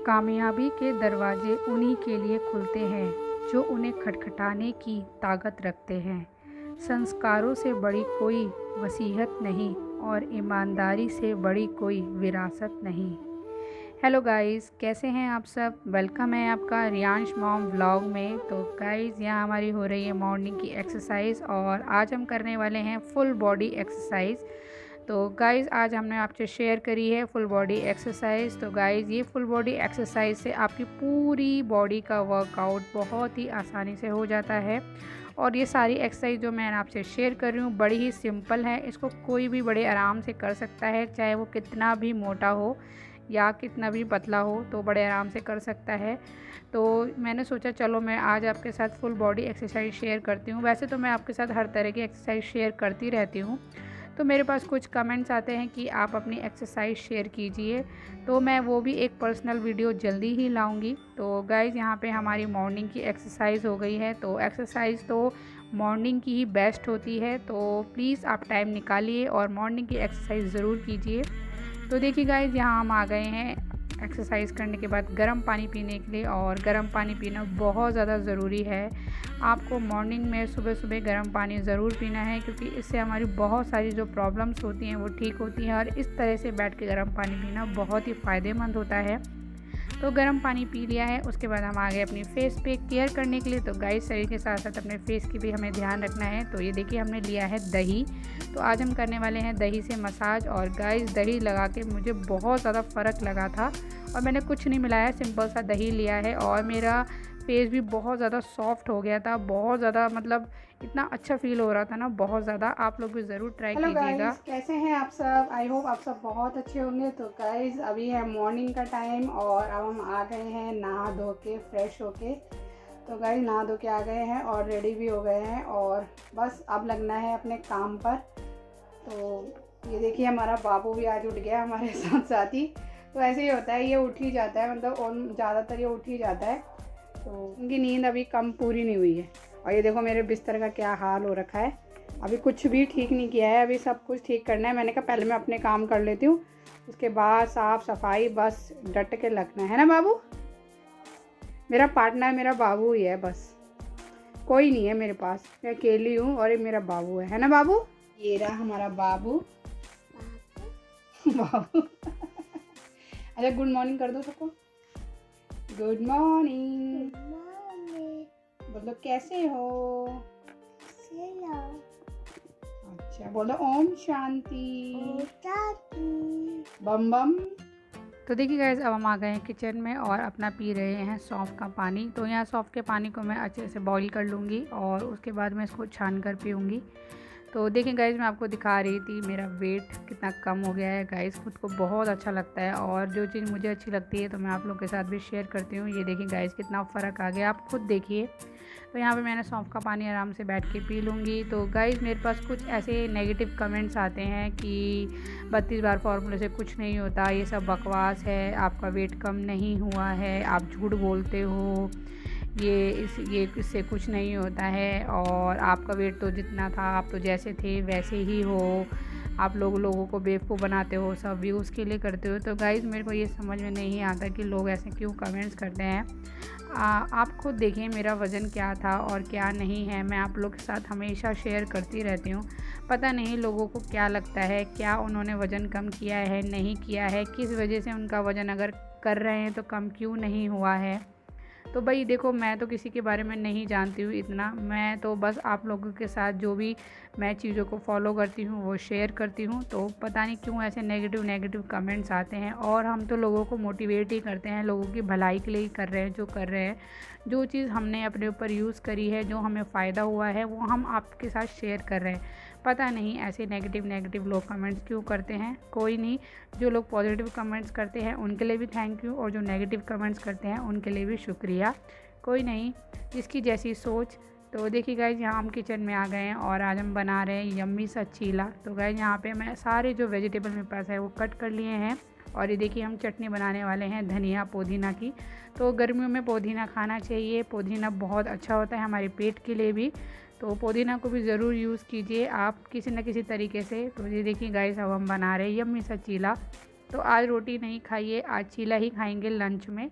कामयाबी के दरवाजे उन्हीं के लिए खुलते हैं जो उन्हें खटखटाने की ताकत रखते हैं। संस्कारों से बड़ी कोई वसीयत नहीं और ईमानदारी से बड़ी कोई विरासत नहीं। हेलो गाइस, कैसे हैं आप सब। वेलकम है आपका रियांश मॉम व्लॉग में। तो गाइस, यहाँ हमारी हो रही है मॉर्निंग की एक्सरसाइज और आज हम करने वाले हैं फुल बॉडी एक्सरसाइज। तो गाइज़, आज हमने आपसे शेयर करी है फुल बॉडी एक्सरसाइज। तो गाइज़, ये फुल बॉडी एक्सरसाइज से आपकी पूरी बॉडी का वर्कआउट बहुत ही आसानी से हो जाता है। और ये सारी एक्सरसाइज जो मैं आपसे शेयर कर रही हूँ बड़ी ही सिंपल है। इसको कोई भी बड़े आराम से कर सकता है, चाहे वो कितना भी मोटा हो या कितना भी पतला हो, तो बड़े आराम से कर सकता है। तो मैंने सोचा चलो मैं आज आपके साथ फुल बॉडी एक्सरसाइज शेयर करती हूँ। वैसे तो मैं आपके साथ हर तरह की एक्सरसाइज शेयर करती रहती हूँ, तो मेरे पास कुछ कमेंट्स आते हैं कि आप अपनी एक्सरसाइज शेयर कीजिए, तो मैं वो भी एक पर्सनल वीडियो जल्दी ही लाऊंगी। तो गाइज़, यहाँ पे हमारी मॉर्निंग की एक्सरसाइज हो गई है। तो एक्सरसाइज तो मॉर्निंग की ही बेस्ट होती है, तो प्लीज़ आप टाइम निकालिए और मॉर्निंग की एक्सरसाइज ज़रूर कीजिए। तो देखिए गाइज़, यहाँ हम आ गए हैं एक्सरसाइज करने के बाद गर्म पानी पीने के लिए, और गर्म पानी पीना बहुत ज़्यादा ज़रूरी है। आपको मॉर्निंग में सुबह सुबह गर्म पानी ज़रूर पीना है, क्योंकि इससे हमारी बहुत सारी जो प्रॉब्लम्स होती हैं वो ठीक होती हैं। और इस तरह से बैठ के गर्म पानी पीना बहुत ही फ़ायदेमंद होता है। तो गर्म पानी पी लिया है, उसके बाद हम आ गए अपनी फेस पे केयर करने के लिए। तो गाइस, शरीर के साथ साथ अपने फेस की भी हमें ध्यान रखना है। तो ये देखिए, हमने लिया है दही। तो आज हम करने वाले हैं दही से मसाज। और गाइस, दही लगा के मुझे बहुत ज़्यादा फ़र्क लगा था, और मैंने कुछ नहीं मिलाया, सिंपल सा दही लिया है, और मेरा फेस भी बहुत ज़्यादा सॉफ्ट हो गया था। बहुत ज़्यादा मतलब इतना अच्छा फील हो रहा था ना, बहुत ज़्यादा। आप लोग भी ज़रूर ट्राई कीजिएगा। कैसे हैं आप सब। आई होप आप सब बहुत अच्छे होंगे। तो गाइज, अभी है मॉर्निंग का टाइम और अब हम आ गए हैं नहा धो के फ्रेश होके। तो गाइज, नहा धो के आ गए हैं और रेडी भी हो गए हैं, और बस अब लगना है अपने काम पर। तो ये देखिए, हमारा बाबू भी आज उठ गया हमारे साथ साथ ही। तो ऐसे ही होता है, ये उठ ही जाता है, मतलब ज़्यादातर ये उठ ही जाता है। तो उनकी नींद अभी कम पूरी नहीं हुई है। और ये देखो मेरे बिस्तर का क्या हाल हो रखा है। अभी कुछ भी ठीक नहीं किया है, अभी सब कुछ ठीक करना है। मैंने कहा पहले मैं अपने काम कर लेती हूँ, उसके बाद साफ़ सफाई बस डट के लगना है ना बाबू। मेरा पार्टनर मेरा बाबू ही है, बस कोई नहीं है मेरे पास। मैं अकेली हूँ और ये मेरा बाबू है ना बाबू। ये रहा हमारा बाबू बाबू। अच्छा, गुड मॉर्निंग कर दो सबको। Good morning. बोलो कैसे हो। अच्छा, बोलो ओम शांति। बम बम। तो देखिए गाइस, अब हम आ गए हैं किचन में और अपना पी रहे हैं सौंफ का पानी। तो यहाँ सौंफ के पानी को मैं अच्छे से बॉईल कर लूँगी और उसके बाद मैं इसको छान कर पीऊँगी। तो देखिए गाइस, मैं आपको दिखा रही थी मेरा वेट कितना कम हो गया है। गाइस, खुद को बहुत अच्छा लगता है, और जो चीज़ मुझे अच्छी लगती है तो मैं आप लोग के साथ भी शेयर करती हूँ। ये देखिए गाइस, कितना फ़र्क आ गया, आप खुद देखिए। तो यहाँ पे मैंने सौंफ का पानी आराम से बैठ के पी लूँगी। तो गाइस, मेरे पास कुछ ऐसे नेगेटिव कमेंट्स आते हैं कि 32 बार फार्मूले से कुछ नहीं होता, ये सब बकवास है, आपका वेट कम नहीं हुआ है, आप झूठ बोलते हो, ये इससे कुछ नहीं होता है, और आपका वेट तो जितना था, आप तो जैसे थे वैसे ही हो, आप लोगों को बेवकूफ़ बनाते हो, सब व्यूज़ के लिए करते हो। तो गाइज़, मेरे को ये समझ में नहीं आता कि लोग ऐसे क्यों कमेंट्स करते हैं। आप खुद देखिए मेरा वज़न क्या था और क्या नहीं है। मैं आप लोग के साथ हमेशा शेयर करती रहती हूँ। पता नहीं लोगों को क्या लगता है, क्या उन्होंने वज़न कम किया है, नहीं किया है, किस वजह से उनका वज़न अगर कर रहे हैं तो कम क्यों नहीं हुआ है। तो भाई देखो, मैं तो किसी के बारे में नहीं जानती हूँ इतना। मैं तो बस आप लोगों के साथ जो भी मैं चीज़ों को फॉलो करती हूँ वो शेयर करती हूँ। तो पता नहीं क्यों ऐसे नेगेटिव कमेंट्स आते हैं, और हम तो लोगों को मोटिवेट ही करते हैं, लोगों की भलाई के लिए ही कर रहे हैं जो कर रहे हैं। जो चीज़ हमने अपने ऊपर यूज़ करी है, जो हमें फ़ायदा हुआ है, वो हम आपके साथ शेयर कर रहे हैं। पता नहीं ऐसे नेगेटिव लोग कमेंट्स क्यों करते हैं। कोई नहीं, जो लोग पॉजिटिव कमेंट्स करते हैं उनके लिए भी थैंक यू, और जो नेगेटिव कमेंट्स करते हैं उनके लिए भी शुक्रिया। कोई नहीं, जिसकी जैसी सोच। तो देखिए गाइज, यहाँ हम किचन में आ गए हैं और आज हम बना रहे हैं यम्मी सा चीला। तो गाइज, यहाँ पे मैं सारे जो वेजिटेबल मेरे पास है वो कट कर लिए हैं, और ये देखिए हम चटनी बनाने वाले हैं धनिया पुदीना की। तो गर्मियों में पुदीना खाना चाहिए, पुदीना बहुत अच्छा होता है हमारे पेट के लिए भी। तो पुदीना को भी ज़रूर यूज़ कीजिए आप किसी न किसी तरीके से। तो ये देखिए गाइस, अब हम बना रहे हैं यम्मी सा चीला। तो आज रोटी नहीं खाइए, आज चीला ही खाएंगे लंच में।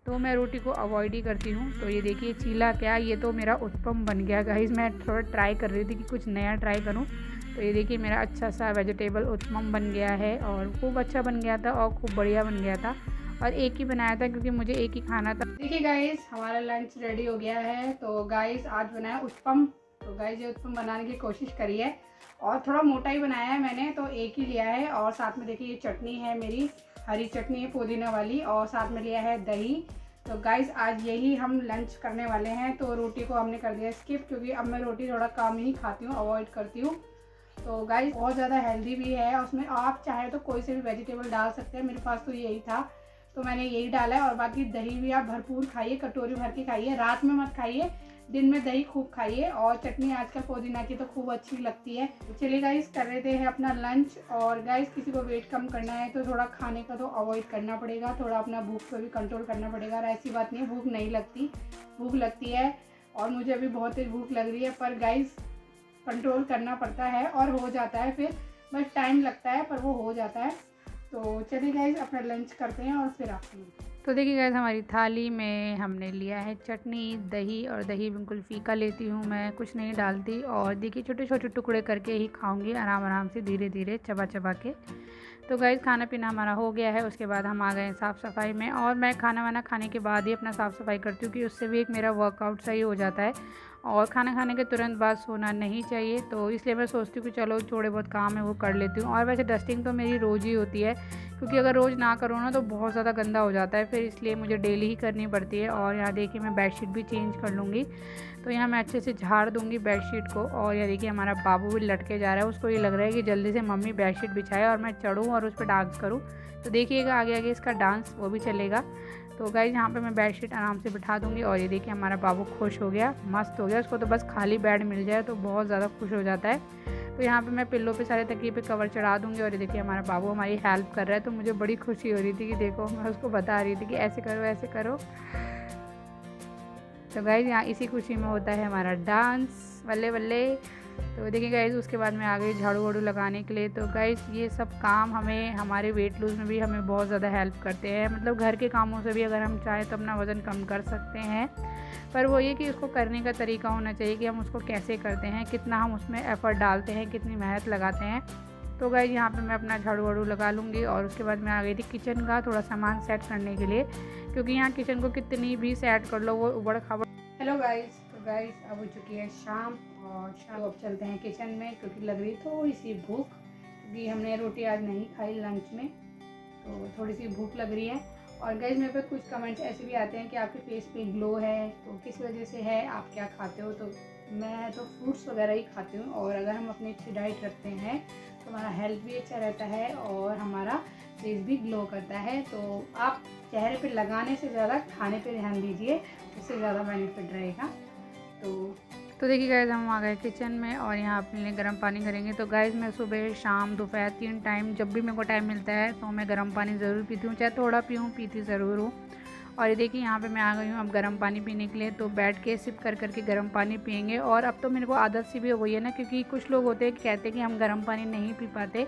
तो मैं रोटी को अवॉइड ही करती हूँ। तो ये देखिए चीला क्या, ये तो मेरा उत्पम बन गया गाइस। मैं थोड़ा ट्राई कर रही थी कि कुछ नया ट्राई करूँ। तो ये देखिए मेरा अच्छा सा वेजिटेबल उत्पम बन गया है और खूब अच्छा बन गया था और खूब बढ़िया बन गया था। और एक ही बनाया था क्योंकि मुझे एक ही खाना था। देखिए गाइस हमारा लंच रेडी हो गया है। तो गाइस आज बनाया उत्पम। तो गाइस ये उत्पम बनाने की कोशिश करी है और थोड़ा मोटा ही बनाया है मैंने, तो एक ही लिया है। और साथ में देखिए ये चटनी है मेरी, हरी चटनी है पुदीना वाली, और साथ में लिया है दही। तो गाइस आज यही हम लंच करने वाले हैं। तो रोटी को हमने कर दिया स्किप, क्योंकि अब मैं रोटी थोड़ा कम ही खाती हूँ, अवॉइड करती हूँ। तो गाइस बहुत ज़्यादा हेल्दी भी है, उसमें आप चाहे तो कोई से भी वेजिटेबल डाल सकते हैं। मेरे पास तो यही था तो मैंने यही डाला है। और बाकी दही भी आप भरपूर खाइए, कटोरी भर के खाइए, रात में मत खाइए, दिन में दही खूब खाइए। और चटनी आजकल पुदीना की तो खूब अच्छी लगती है। चलिए गाइस कर रहे थे अपना लंच। और गाइस किसी को वेट कम करना है तो थोड़ा खाने का तो अवॉइड करना पड़ेगा, थोड़ा अपना भूख पर भी कंट्रोल करना पड़ेगा। और ऐसी बात नहीं है भूख नहीं लगती, भूख लगती है और मुझे अभी बहुत तेज भूख लग रही है। पर गाइस कंट्रोल करना पड़ता है और हो जाता है, फिर बस टाइम लगता है पर वो हो जाता है। तो चलिए गाइस अपना लंच करते हैं और फिर आते हैं। तो देखिए गाइस हमारी थाली में हमने लिया है चटनी, दही, और दही बिल्कुल फीका लेती हूँ मैं, कुछ नहीं डालती। और देखिए छोटे छोटे टुकड़े करके ही खाऊंगी, आराम आराम से धीरे धीरे चबा चबा के। तो गाइस खाना पीना हमारा हो गया है, उसके बाद हम आ गए साफ़ सफाई में। और मैं खाना वाना खाने के बाद ही अपना साफ़ सफाई करती हूँ कि उससे भी एक मेरा वर्कआउट सही हो जाता है। और खाना खाने के तुरंत बाद सोना नहीं चाहिए, तो इसलिए मैं सोचती हूँ कि चलो थोड़े बहुत काम है वो कर लेती हूँ। और वैसे डस्टिंग तो मेरी रोज़ ही होती है, क्योंकि अगर रोज़ ना करो ना तो बहुत ज़्यादा गंदा हो जाता है, फिर इसलिए मुझे डेली ही करनी पड़ती है। और यहाँ देखिए मैं बेडशीट भी चेंज कर लूँगी, तो यहाँ मैं अच्छे से झाड़ दूँगी बेडशीट को। और यहाँ देखिए हमारा बाबू भी लटके जा रहा है, उसको ये लग रहा है कि जल्दी से मम्मी बेडशीट बिछाए और मैं चढ़ूँ और उस पर डांस करूँ। तो देखिएगा आगे आगे इसका डांस वो भी चलेगा। तो गाइस यहाँ पे मैं बेडशीट आराम से बिठा दूँगी। और ये देखिए हमारा बाबू खुश हो गया, मस्त हो गया, उसको तो बस खाली बेड मिल जाए तो बहुत ज़्यादा खुश हो जाता है। तो यहाँ पे मैं पिल्लो पे सारे तकिए पे कवर चढ़ा दूँगी। और ये देखिए हमारा बाबू हमारी हेल्प कर रहा है, तो मुझे बड़ी खुशी हो रही थी कि देखो मैं उसको बता रही थी कि ऐसे करो ऐसे करो। तो गाइस यहाँ इसी खुशी में होता है हमारा डांस, बल्ले बल्ले। तो देखिए गाइस उसके बाद मैं आ गई झाड़ू वाड़ू लगाने के लिए। तो गाइस ये सब काम हमें हमारे वेट लूज़ में भी हमें बहुत ज़्यादा हेल्प करते हैं। मतलब घर के कामों से भी अगर हम चाहें तो अपना वज़न कम कर सकते हैं, पर वो ये कि उसको करने का तरीका होना चाहिए कि हम उसको कैसे करते हैं, कितना हम उसमें एफ़र्ट डालते हैं, कितनी मेहनत लगाते हैं। तो गाइस यहाँ पे मैं अपना झाड़ू वाड़ू लगा लूँगी। और उसके बाद मैं आ गई थी किचन का थोड़ा सामान सेट करने के लिए, क्योंकि यहाँ किचन को कितनी भी सेट कर लो वो उबड़ खाबड़। हेलो गाइस, तो गाइस अब हो चुकी है शाम और शाम अब चलते हैं किचन में, क्योंकि लग रही थोड़ी सी भूख, क्योंकि हमने रोटी आज नहीं खाई लंच में, तो थोड़ी सी भूख लग रही है। और गाइस मेरे पे कुछ कमेंट्स ऐसे भी आते हैं कि आपके फेस पे ग्लो है, तो किस वजह से है, आप क्या खाते हो। तो मैं तो फ्रूट्स वगैरह ही खाती हूँ। और अगर हम अपनी अच्छी डाइट रखते हैं तो हमारा हेल्थ भी अच्छा रहता है और हमारा फेस भी ग्लो करता है। तो आप चेहरे पे लगाने से ज़्यादा खाने पे ध्यान दीजिए, उससे ज़्यादा बेनिफिट रहेगा। तो देखिए गाइस हम आ गए किचन में और यहाँ अपने लिए गर्म पानी करेंगे। तो गाइस मैं सुबह शाम दोपहर 3 टाइम जब भी मेरे को टाइम मिलता है तो मैं गर्म पानी ज़रूर पीती हूँ, चाहे थोड़ा पीऊँ, पीती ज़रूर हूँ। और ये देखिए यहाँ पे मैं आ गई हूँ अब गर्म पानी पीने के लिए। तो बैठ के सिप कर करके गर्म पानी पियेंगे। और अब तो मेरे को आदत सी भी हो गई है ना, क्योंकि कुछ लोग होते हैं कहते हैं कि हम गर्म पानी नहीं पी पाते,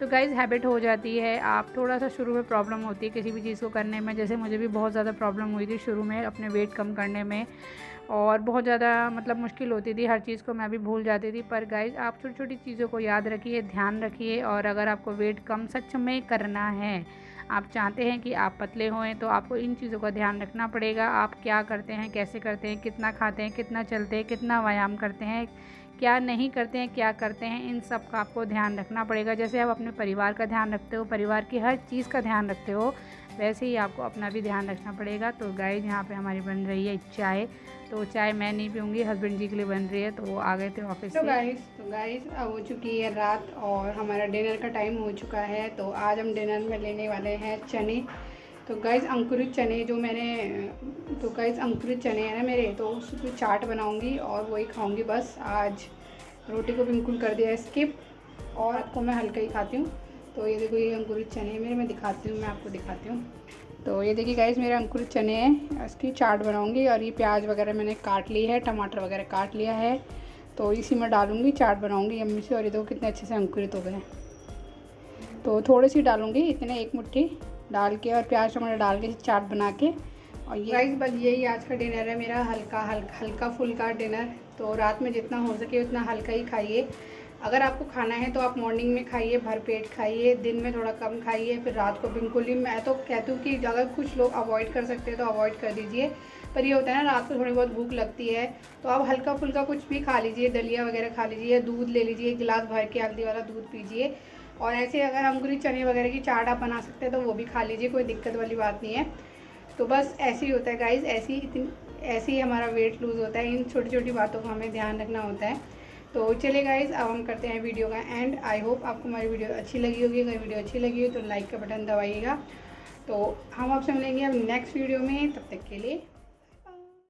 तो गाइस हैबिट हो जाती है। आप थोड़ा सा शुरू में प्रॉब्लम होती है किसी भी चीज़ को करने में, जैसे मुझे भी बहुत ज़्यादा प्रॉब्लम हुई थी शुरू में अपने वेट कम करने में, और बहुत ज़्यादा मतलब मुश्किल होती थी, हर चीज़ को मैं भी भूल जाती थी। पर गाइस आप छोटी छोटी चीज़ों को याद रखिए, ध्यान रखिए। और अगर आपको वेट कम सच में करना है, आप चाहते हैं कि आप पतले होएं, तो आपको इन चीज़ों का ध्यान रखना पड़ेगा। आप क्या करते हैं, कैसे करते हैं, कितना खाते हैं, कितना चलते हैं, कितना व्यायाम करते हैं, क्या नहीं करते हैं, क्या करते हैं, इन सब का आपको ध्यान रखना पड़ेगा। जैसे आप अपने परिवार का ध्यान रखते हो, परिवार की हर चीज़ का ध्यान रखते हो, वैसे ही आपको अपना भी ध्यान रखना पड़ेगा। तो गाइस यहाँ पे हमारी बन रही है चाय। तो चाय मैं नहीं पीऊँगी, हस्बैंड जी के लिए बन रही है, तो वो आ गए थे ऑफिस से। तो गाइस अब हो चुकी है रात और हमारा डिनर का टाइम हो चुका है। तो आज हम डिनर में लेने वाले हैं चने। तो गाइस अंकुरित चने जो अंकुरित चने हैं ना मेरे, तो उसकी चाट बनाऊंगी और वही खाऊंगी बस। आज रोटी को बिल्कुल कर दिया स्किप और आपको मैं हल्का ही खाती हूँ। तो ये देखो ये अंकुरित चने मेरे, मैं दिखाती हूँ, मैं आपको दिखाती हूँ। तो ये देखिए गाइस मेरे अंकुरित चने हैं, इसकी चाट बनाऊंगी। और ये प्याज वगैरह मैंने काट ली है, टमाटर वगैरह काट लिया है, तो इसी में डालूंगी, चाट बनाऊंगी यम्मी से। और ये देखो कितने अच्छे से अंकुरित हो गए हैं। तो थोड़ी सी डालूँगी, इतने 1 मुट्ठी डाल के और प्याज टमाटर डाल के चाट बना के। और ये गाइस बस यही आज का डिनर है मेरा, हल्का फुल्का डिनर। तो रात में जितना हो सके उतना हल्का ही खाइए। अगर आपको खाना है तो आप मॉर्निंग में खाइए, भरपेट खाइए, दिन में थोड़ा कम खाइए, फिर रात को बिल्कुल ही। मैं तो कहती हूँ कि अगर कुछ लोग अवॉइड कर सकते हैं तो अवॉइड कर दीजिए, पर ये होता है ना रात को थोड़ी बहुत भूख लगती है तो आप हल्का फुल्का कुछ भी खा लीजिए, दलिया वगैरह खा लीजिए, दूध ले लीजिए, गिलास भर के हल्दी वाला दूध पीजिए। और ऐसे अगर अंकुरित चने वगैरह की चाट आप बना सकते हैं तो वो भी खा लीजिए, कोई दिक्कत वाली बात नहीं है। तो बस ऐसे ही होता है गाइज़, ऐसे ही हमारा वेट लूज़ होता है। इन छोटी छोटी बातों का हमें ध्यान रखना होता है। तो चलिए गाइज़, अब हम करते हैं वीडियो का एंड। आई होप आपको हमारी वीडियो अच्छी लगी होगी। अगर वीडियो अच्छी लगी हो तो लाइक का बटन दबाइएगा। तो हम आपसे मिलेंगे अब नेक्स्ट वीडियो में, तब तक के लिए